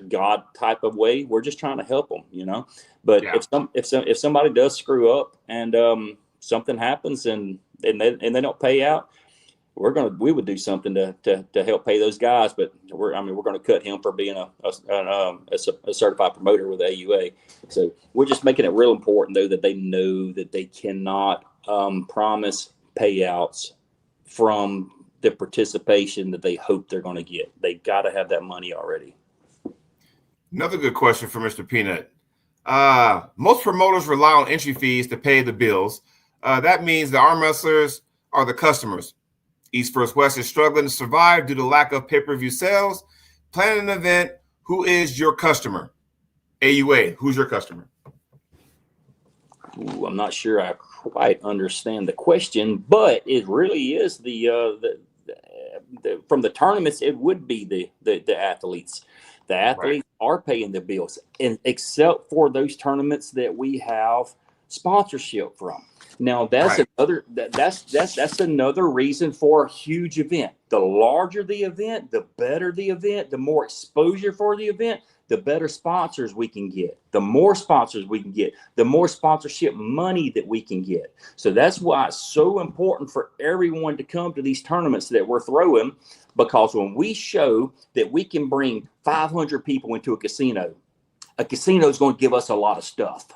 God type of way. We're just trying to help them, you know. But if somebody does screw up and something happens and they don't pay out, we would do something to help pay those guys, but we're going to cut him for being a certified promoter with AUA. So we're just making it real important though that they know that they cannot promise payouts from the participation that they hope they're going to get. They got to have that money already.
Another good question for Mr. Peanut. Most promoters rely on entry fees to pay the bills. That means the arm wrestlers are the customers. East First West is struggling to survive due to lack of pay-per-view sales. Planning an event, who is your customer? AUA, who's your customer?
Ooh, I'm not sure I quite understand the question, but it really is from the tournaments, it would be the athletes. The athletes are paying the bills, and except for those tournaments that we have sponsorship from. Now that's another reason for a huge event. The larger the event, the better the event, the more exposure for the event, the better sponsors we can get. The more sponsors we can get, the more sponsorship money that we can get. So that's why it's so important for everyone to come to these tournaments that we're throwing, because when we show that we can bring 500 people into a casino is going to give us a lot of stuff.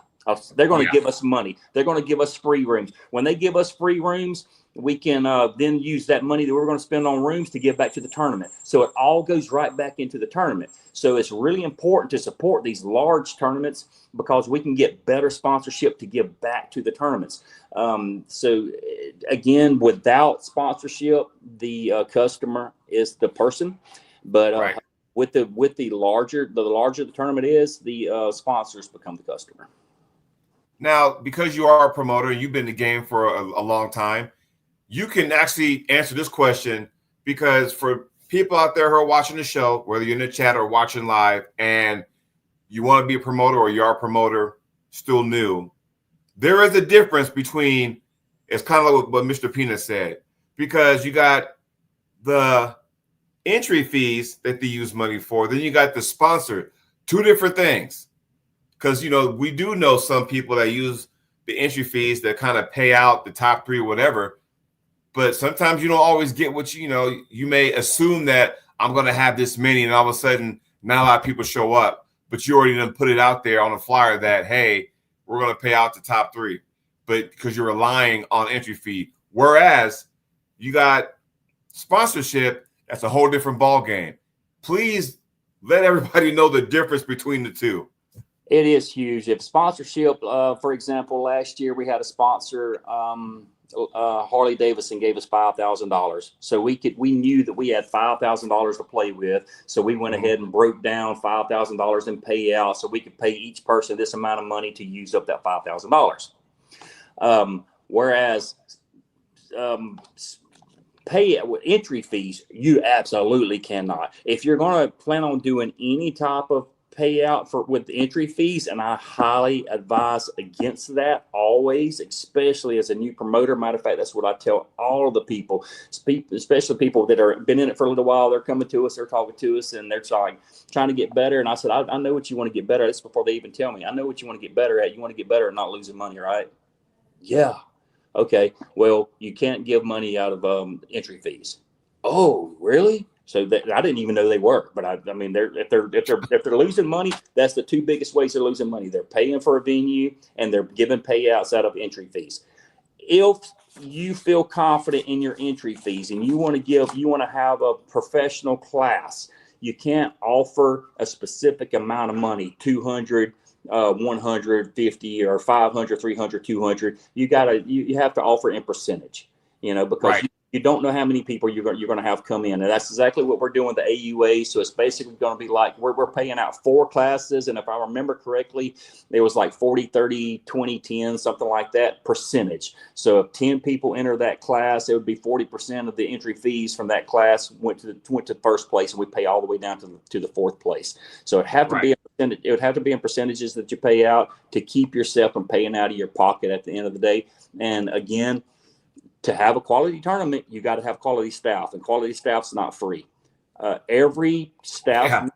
They're going to give us money. They're going to give us free rooms. When they give us free rooms, we can then use that money that we're going to spend on rooms to give back to the tournament. So it all goes right back into the tournament. So it's really important to support these large tournaments because we can get better sponsorship to give back to the tournaments. So again, without sponsorship, the customer is the person, but with the larger the tournament is, the sponsors become the customer.
Now, because you are a promoter, you've been in the game for a long time, you can actually answer this question, because for people out there who are watching the show, whether you're in the chat or watching live, and you want to be a promoter or you are a promoter still new, there is a difference between, it's kind of like what Mr. Peanut said, because you got the entry fees that they use money for, then you got the sponsor, two different things. Because, you know, we do know some people that use the entry fees that kind of pay out the top 3 or whatever, but sometimes you don't always get what you may assume that I'm going to have this many, and all of a sudden not a lot of people show up, but you already done put it out there on a flyer that, hey, we're going to pay out the top 3, but because you're relying on entry fee. Whereas you got sponsorship, that's a whole different ball game. Please let everybody know the difference between the two.
It is huge. If sponsorship, for example, last year we had a sponsor, Harley Davidson gave us $5,000. So we knew that we had $5,000 to play with. So we went ahead and broke down $5,000 in payout so we could pay each person this amount of money to use up that $5,000. Whereas pay entry fees, you absolutely cannot. If you're going to plan on doing any type of payout with entry fees, and I highly advise against that always, especially as a new promoter. Matter of fact, that's what I tell all of the people, especially people that are been in it for a little while. They're coming to us, they're talking to us, and they're trying to get better. And I said, I know what you want to get better at. This before they even tell me. I know what you want to get better at. You want to get better at not losing money, right? Yeah. Okay. Well, you can't give money out of entry fees. Oh, really? So I didn't even know they were, but I mean, if they're losing money, that's the 2 biggest ways they're losing money. They're paying for a venue and they're giving payouts out of entry fees. If you feel confident in your entry fees and you want to have a professional class, you can't offer a specific amount of money, 200, 150 or 500, 300, 200. You have to offer in percentage, because
right.
You don't know how many people you're going to have come in. And that's exactly what we're doing with the AUA. So it's basically going to be like we're paying out 4 classes. And if I remember correctly, it was like 40, 30, 20, 10, something like that percentage. So if 10 people enter that class, it would be 40% of the entry fees from that class went to first place, and we pay all the way down to the 4th place. So it would have to be in percentages that you pay out to keep yourself from paying out of your pocket at the end of the day. And again, to have a quality tournament, you got to have quality staff, and quality staff's not free. Every staff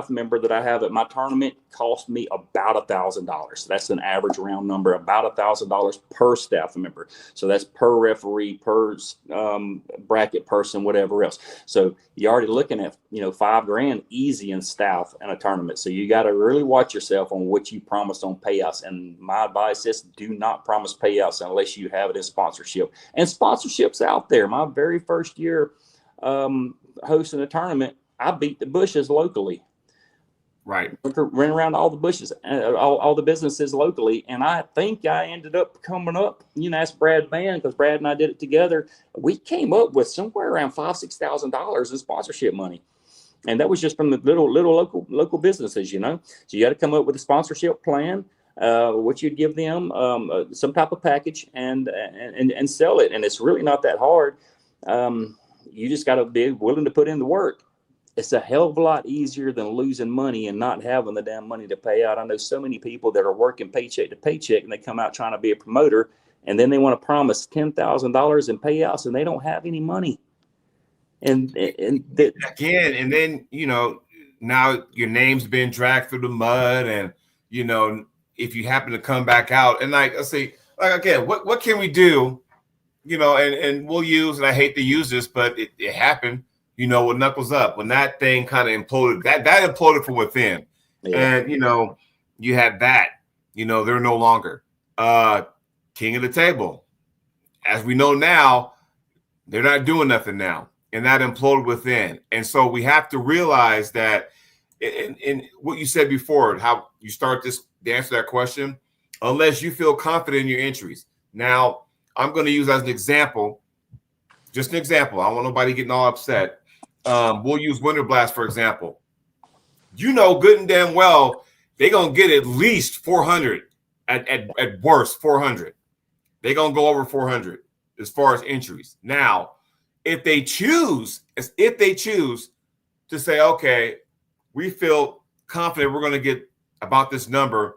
member that I have at my tournament cost me about $1,000. That's an average round number, about $1,000 per staff member. So that's per referee, per bracket person, whatever else. So you're already looking at $5,000 easy in staff and a tournament. So you got to really watch yourself on what you promised on payouts. And my advice is, do not promise payouts unless you have it in sponsorship. And sponsorships out there. My very first year hosting a tournament, I beat the bushes locally.
Right.
Ran around all the bushes, all the businesses locally. And I think I ended up coming up, ask Brad Band, because Brad and I did it together. We came up with somewhere around $5,000, $6,000 in sponsorship money. And that was just from the little local businesses, So you got to come up with a sponsorship plan, what you'd give them, some type of package, and sell it. And it's really not that hard. You just got to be willing to put in the work. It's a hell of a lot easier than losing money and not having the damn money to pay out. I know so many people that are working paycheck to paycheck, and they come out trying to be a promoter, and then they want to promise $10,000 in payouts, and they don't have any money. And
then now your name's been dragged through the mud, and if you happen to come back out, and again, what can we do? And we'll use, and I hate to use this, but it happened. With Knuckles Up, when that thing kind of imploded, that imploded from within. Yeah. And, you had that, they're no longer king of the table. As we know now, they're not doing nothing now. And that imploded within. And so we have to realize that in what you said before, how you start to answer that question, unless you feel confident in your entries. Now, I'm going to use as an example, just an example. I don't want nobody getting all upset. We'll use Winter Blast, for example. Good and damn well, they're going to get at least 400, at worst 400. They're going to go over 400 as far as entries. Now, if they choose to say, okay, we feel confident we're going to get about this number,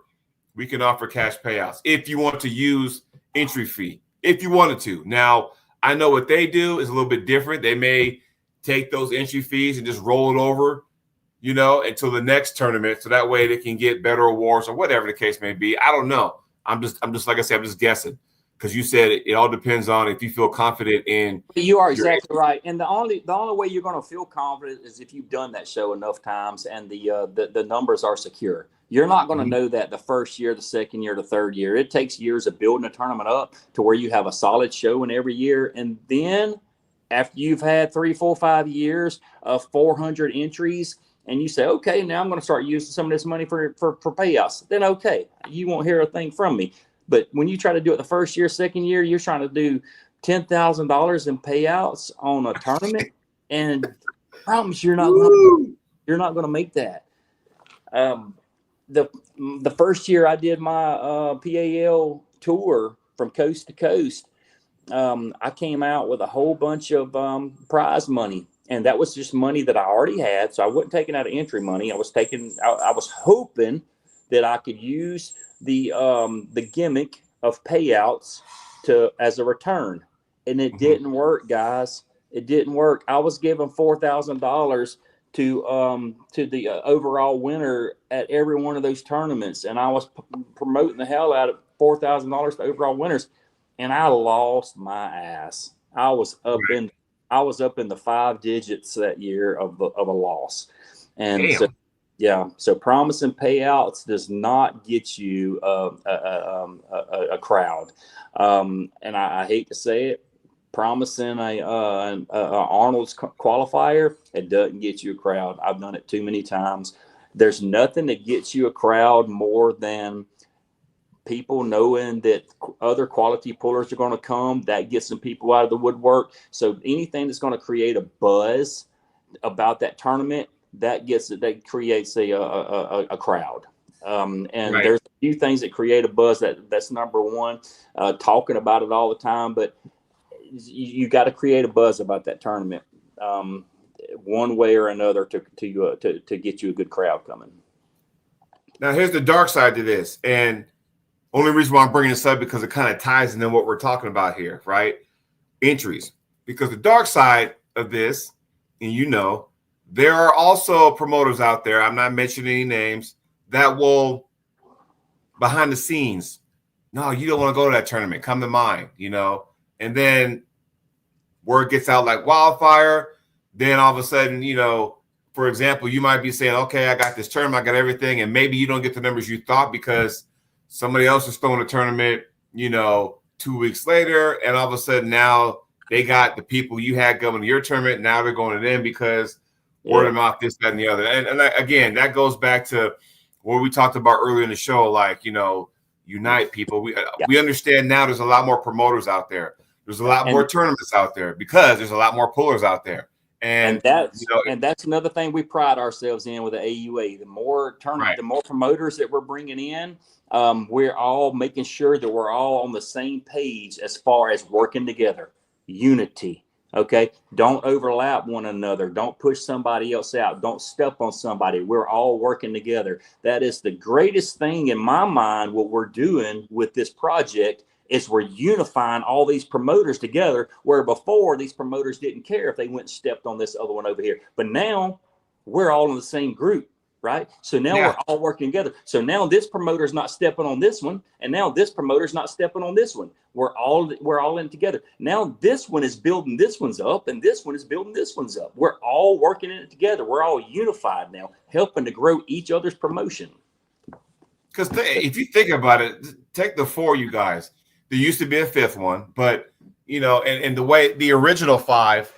we can offer cash payouts if you want to use entry fee, if you wanted to. Now, I know what they do is a little bit different. They may take those entry fees and just roll it over, until the next tournament. So that way they can get better awards or whatever the case may be. I don't know. I'm just like I said, I'm just guessing, because you said it all depends on if you feel confident in.
You are exactly right, and the only way you're going to feel confident is if you've done that show enough times and the numbers are secure. You're not going to know that the first year, the second year, the third year. It takes years of building a tournament up to where you have a solid show in every year, and then after you've had 3, 4, 5 years of 400 entries, and you say, okay, now I'm going to start using some of this money for payouts. Then okay, you won't hear a thing from me. But when you try to do it the first year, second year, you're trying to do $10,000 in payouts on a tournament, and I promise you're not going to make that. The first year I did my PAL tour from coast to coast, I came out with a whole bunch of prize money, and that was just money that I already had. So I wasn't taking out of entry money. I was hoping that I could use the gimmick of payouts as a return, and it didn't work, guys. It didn't work. I was giving $4,000 to the overall winner at every one of those tournaments, and I was promoting the hell out of $4,000 to overall winners, and I lost my ass. I was up in the 5 digits that year of a loss, and so promising payouts does not get you a crowd, and I hate to say it. Promising a Arnold's qualifier, it doesn't get you a crowd. I've done it too many times. There's nothing that gets you a crowd more than people knowing that other quality pullers are going to come. That gets some people out of the woodwork. So anything that's going to create a buzz about that tournament, that creates a crowd. There's a few things that create a buzz. That's number one. Talking about it all the time, but you got to create a buzz about that tournament, one way or another, to get you a good crowd coming.
Now, here's the dark side to this, and only reason why I'm bringing this up because it kind of ties into what we're talking about here, right? Entries, because the dark side of this, and there are also promoters out there. I'm not mentioning any names that will behind the scenes. No, you don't want to go to that tournament. Come to mine, And then word gets out like wildfire. Then all of a sudden, for example, you might be saying, okay, I got this tournament, I got everything. And maybe you don't get the numbers you thought because somebody else is throwing a tournament, 2 weeks later. And all of a sudden now they got the people you had going to your tournament. Now they're going to them because word of mouth, this, that, and the other. And again, that goes back to what we talked about earlier in the show, like, unite people. We understand now there's a lot more promoters out there. There's a lot more tournaments out there because there's a lot more pullers out there. And
that's another thing we pride ourselves in with the AUA. The more the more promoters that we're bringing in, we're all making sure that we're all on the same page as far as working together. Unity. Okay. Don't overlap one another. Don't push somebody else out. Don't step on somebody. We're all working together. That is the greatest thing in my mind. What we're doing with this project is we're unifying all these promoters together, where before these promoters didn't care if they went and stepped on this other one over here. But now we're all in the same group, right? So now we're all working together. So now this promoter's not stepping on this one, and now this promoter's not stepping on this one. We're all in together. Now this one is building this one's up, and this one is building this one's up. We're all working in it together. We're all unified now, helping to grow each other's promotion.
Because if you think about it, take the 4, you guys. There used to be a 5th one, but and the way the original 5,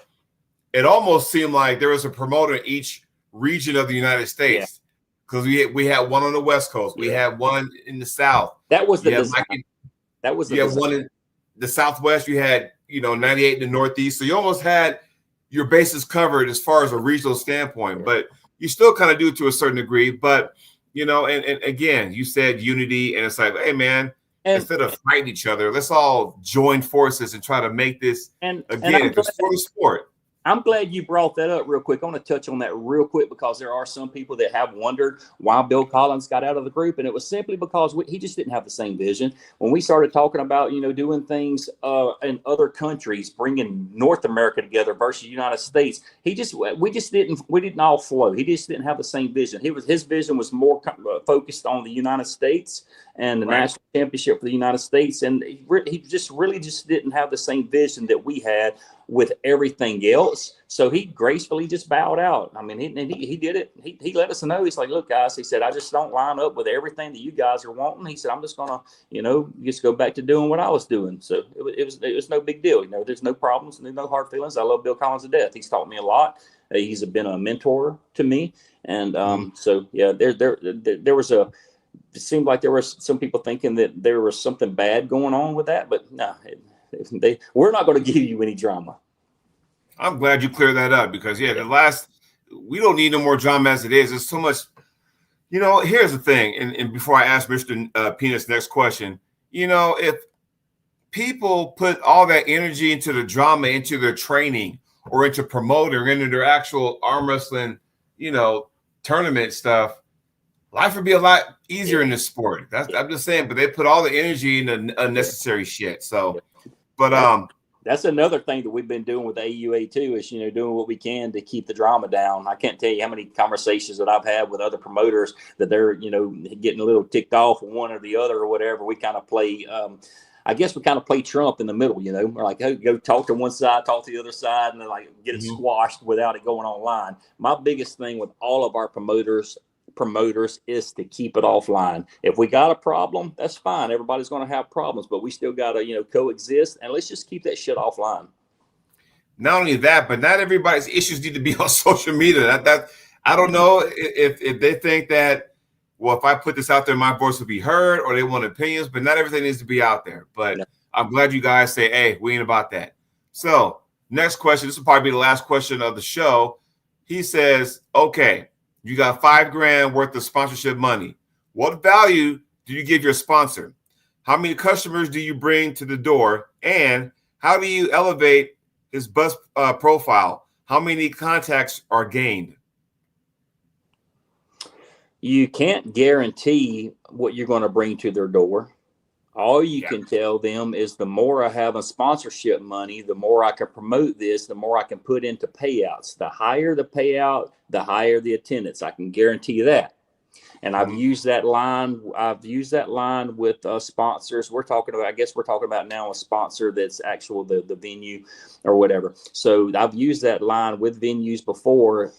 it almost seemed like there was a promoter in each region of the United States, because we had one on the West Coast, we had one in the South.
That was the design. That was the design.
One in the Southwest. You had 98 in the Northeast, so you almost had your bases covered as far as a regional standpoint. But you still kind of do it to a certain degree. But and again, you said unity, and it's like, hey man. Instead of fighting each other, let's all join forces and try to make this again. It's for the sport.
I'm glad you brought that up real quick. I want to touch on that real quick because there are some people that have wondered why Bill Collins got out of the group, and it was simply because he just didn't have the same vision. When we started talking about doing things in other countries, bringing North America together versus United States, we didn't all flow. He just didn't have the same vision. His vision was more focused on the United States and the national championship for the United States, and he just really didn't have the same vision that we had with everything else. So he gracefully just bowed out. I mean, he did it. He let us know. He's like, look, guys, he said, I just don't line up with everything that you guys are wanting. He said, I'm just gonna, just go back to doing what I was doing. So it was no big deal. There's no problems and there's no hard feelings. I love Bill Collins to death. He's taught me a lot. He's been a mentor to me. And so yeah, there was it seemed like there were some people thinking that there was something bad going on with that, but no, we're not going to give you any drama.
I'm glad you cleared that up because we don't need no more drama as it is. There's so much, here's the thing. And before I ask Mr. Penis next question, if people put all that energy into the drama, into their training or into promoting, into their actual arm wrestling, tournament stuff, life would be a lot easier in this sport. I'm just saying, but they put all the energy into unnecessary shit. So, but
that's another thing that we've been doing with AUA too, is doing what we can to keep the drama down. I can't tell you how many conversations that I've had with other promoters that they're getting a little ticked off with one or the other or whatever. We kind of play. I guess we kind of play Trump in the middle. We're like, hey, go talk to one side, talk to the other side, and then like get it squashed without it going online. My biggest thing with all of our promoters is to keep it offline. If we got a problem, that's fine. Everybody's going to have problems, but we still got to coexist, and let's just keep that shit offline.
Not only that, but not everybody's issues need to be on social media. That I don't know if they think that, well, if I put this out there, my voice will be heard, or they want opinions, but not everything needs to be out there. But I'm glad you guys say, hey, we ain't about that. So next question, this will probably be the last question of the show. He says, okay, you got $5,000 worth of sponsorship money. What value do you give your sponsor? How many customers do you bring to the door? And how do you elevate his buzz profile? How many contacts are gained?
You can't guarantee what you're going to bring to their door. All you can tell them is the more I have in sponsorship money, the more I can promote this, the more I can put into payouts. The higher the payout, the higher the attendance. I can guarantee you that. And I've used that line. With sponsors. We're talking about now a sponsor that's actual the venue or whatever. So I've used that line with venues before.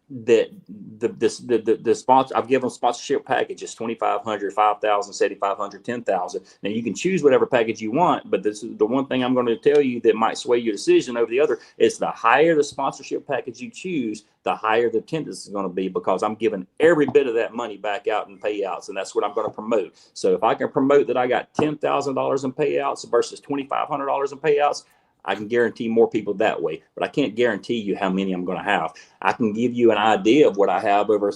The sponsor, I've given them sponsorship packages, 2,500, 5,000, 7,500, 10,000. Now you can choose whatever package you want, but this is the one thing I'm going to tell you that might sway your decision over the other is the higher the sponsorship package you choose, the higher the attendance is going to be, because I'm giving every bit of that money back out in payouts, and that's what I'm going to promote. So if I can promote that I got $10,000 in payouts versus $2,500 in payouts, I can guarantee more people that way, but I can't guarantee you how many I'm going to have. I can give you an idea of what I have over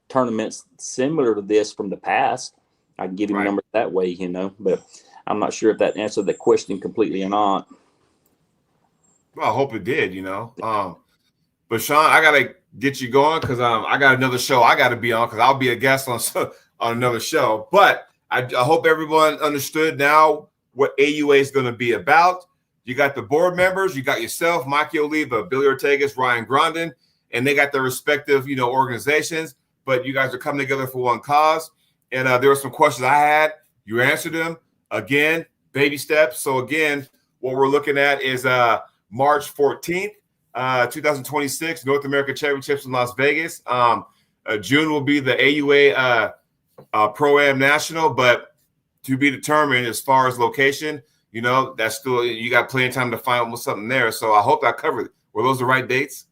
tournaments similar to this from the past. I can give you numbers that way, but I'm not sure if that answered the question completely or not.
Well, I hope it did, But Sean, I got to get you going because I got another show I got to be on because I'll be a guest on another show. But I hope everyone understood now what AUA is going to be about. You got the board members, you got yourself, Mikey Oliva, Billy Ortegas, Ryan Grondin, and they got their respective, organizations, but you guys are coming together for one cause. And there were some questions I had. You answered them. Again, baby steps. So again, what we're looking at is March 14th, 2026, North American Championships in Las Vegas. June will be the AUA Pro-Am National, but to be determined as far as location. That's still, you got plenty of time to find something there. So I hope I covered it. Were those the right dates?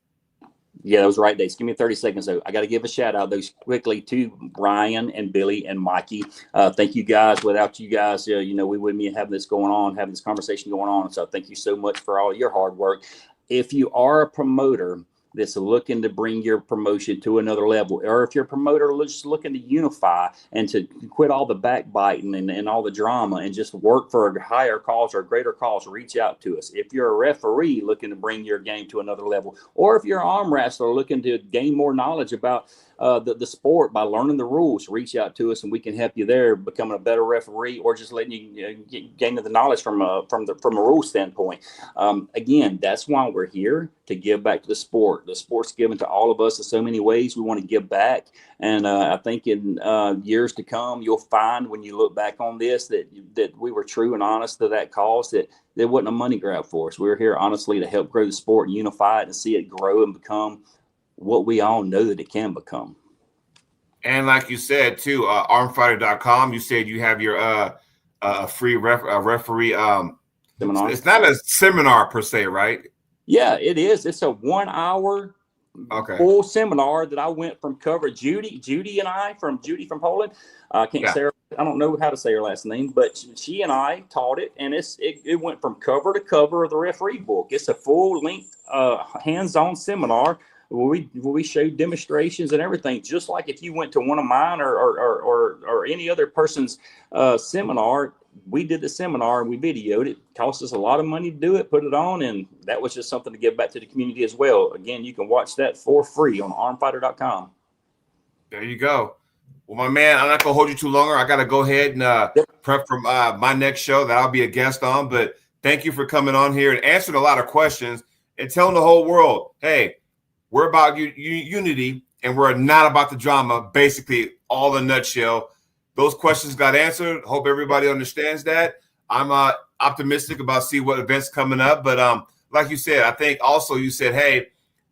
Yeah, those are the right dates. Give me 30 seconds, though. I got to give a shout out those quickly to Ryan and Billy and Mikey. Thank you guys. Without you guys, we wouldn't be having this conversation going on. So thank you so much for all your hard work. If you are a promoter that's looking to bring your promotion to another level, or if you're a promoter just looking to unify and to quit all the backbiting and all the drama and just work for a higher cause or a greater cause, reach out to us. If you're a referee looking to bring your game to another level, or if you're an arm wrestler looking to gain more knowledge about the sport by learning the rules, reach out to us and we can help you there, becoming a better referee, or just letting you gain the knowledge from a rule standpoint. Again, that's why we're here, to give back to the sport. The sport's given to all of us in so many ways. We want to give back. And I think in years to come, you'll find when you look back on this that we were true and honest to that cause, that there wasn't a money grab for us. We were here honestly to help grow the sport and unify it and see it grow and become what we all know that it can become.
And like you said too, armfighter.com, you said you have your free referee seminar. It's not a seminar per se, right?
Yeah, it is. It's a 1 hour full seminar that I went from cover. Judy from Poland. I don't know how to say her last name, but she and I taught it, and it went from cover to cover of the referee book. It's a full length, hands-on seminar where we show demonstrations and everything, just like if you went to one of mine or any other person's seminar. We did the seminar and we videoed it. Cost us a lot of money to do it, put it on, and that was just something to give back to the community as well. Again, you can watch that for free on armfighter.com.
There you go. Well, my man, I'm not going to hold you too longer. I got to go ahead and prep for my next show that I'll be a guest on. But thank you for coming on here and answering a lot of questions and telling the whole world, hey, we're about unity and we're not about the drama, basically all in a nutshell. Those questions got answered. Hope everybody understands that. I'm optimistic about see what events coming up. But like you said, I think also you said, hey,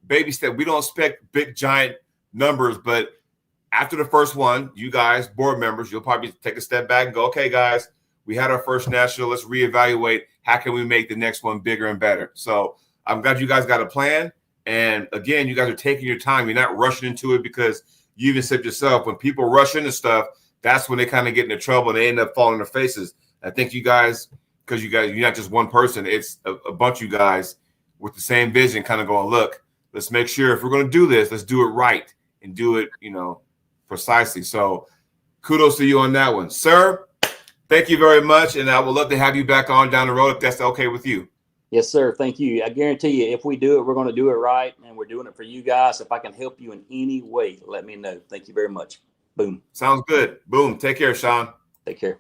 baby step. We don't expect big, giant numbers. But after the first one, you guys, board members, you'll probably take a step back and go, okay, guys, we had our first national. Let's reevaluate. How can we make the next one bigger and better? So I'm glad you guys got a plan. And, again, you guys are taking your time. You're not rushing into it, because you even said yourself, when people rush into stuff, that's when they kind of get into trouble and they end up falling on their faces. I think you guys, because you're not just one person, it's a bunch of you guys with the same vision, kind of going, look, let's make sure if we're going to do this, let's do it right and do it, precisely. So kudos to you on that one, sir. Thank you very much. And I would love to have you back on down the road if that's okay with you.
Yes, sir. Thank you. I guarantee you, if we do it, we're going to do it right. And we're doing it for you guys. If I can help you in any way, let me know. Thank you very much. Boom.
Sounds good. Boom. Take care, Sean.
Take care.